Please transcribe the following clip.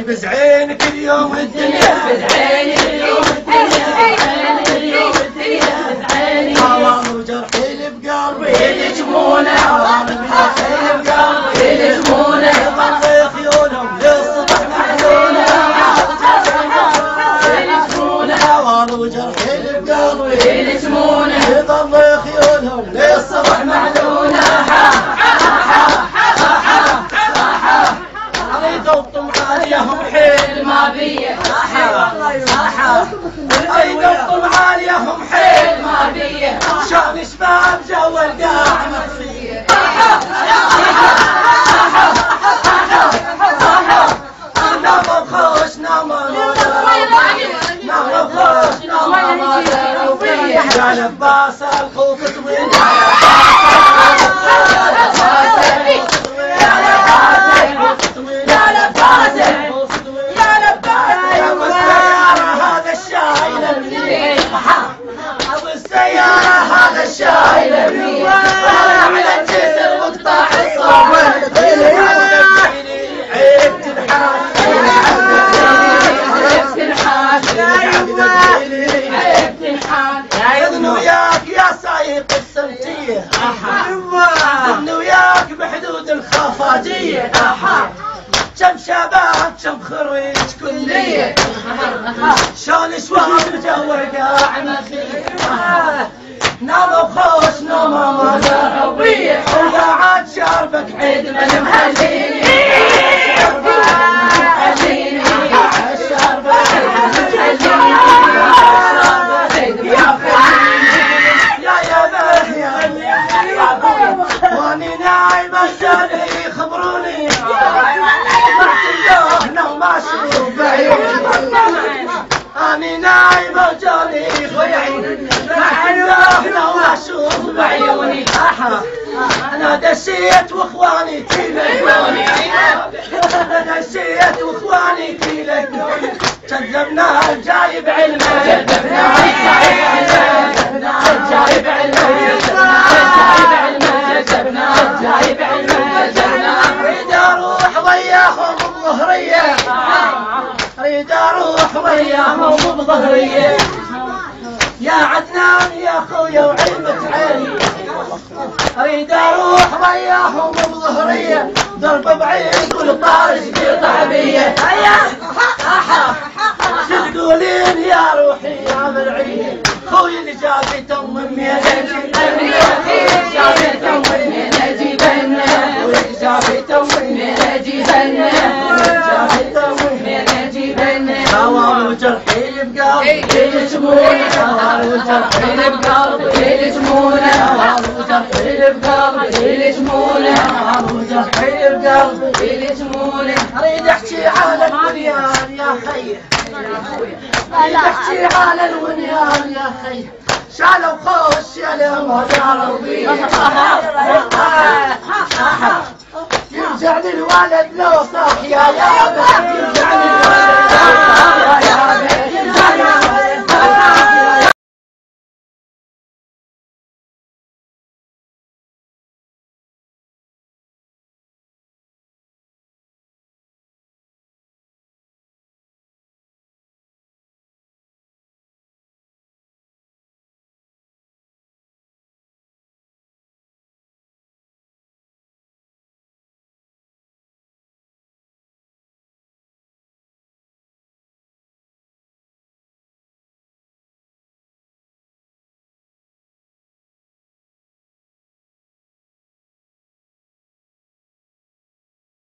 بزعين كل يوم الدنيا بزعين كل يوم الدنيا بزعين عوام وجرحي اللي بقلبي يلجمونه عوام وجرحي اللي بقلبي يلجمونه يطلع خيولهم للصبح محزونه يلجمونه عوام وجرحي اللي بقلبي يلجمونه يطلع خيولهم للصبح محزونه عليهم حيل ما بيه الأيدهم عليهم حيل ما بيه شلون شباب جو القاع مخفيه نام بخوش نام بخوش نام يا لباس الخوف طويل كم شباب كم خريج كلية شلون شباب جو القاع مخفيه نام بخوش نوم ما جربيه وقاعد شاربك عيد من محليني واني نايم الجري خبروني أنا نايم وجاني خيعوني لو أشوف بعيوني أنا دشيت وإخواني تلقوني أنا دشيت وإخواني تلقوني كذبنا الجايب علمه كذبنا الجايب علمه كذبنا الجايب علمه أريد أروح وياهم بظهرية أريد أروح وياهم بظهرية يا عدنان يا خويا وعلمة عيني أريد أروح وياهم بظهرية ضرب بعيد والطارش في طعبية شو تقولين يا روحي يا مرعية خويا اللي جابته أمي جابته أمي نجيبنا جابته أمي نجيبنا عوام وجرحي بقلبي يلجمونه عوام وجرحي بقلبي يلجمونه عوام وجرحي بقلبي يلجمونه عوام وجرحي بقلبي يلجمونه اريد احكي على الونيان يا خي اريد احكي على الونيان يا خي شالوا خوش يا لما داروا بيه يرجعني الولد لو صاح يا يابا يرجعني الولد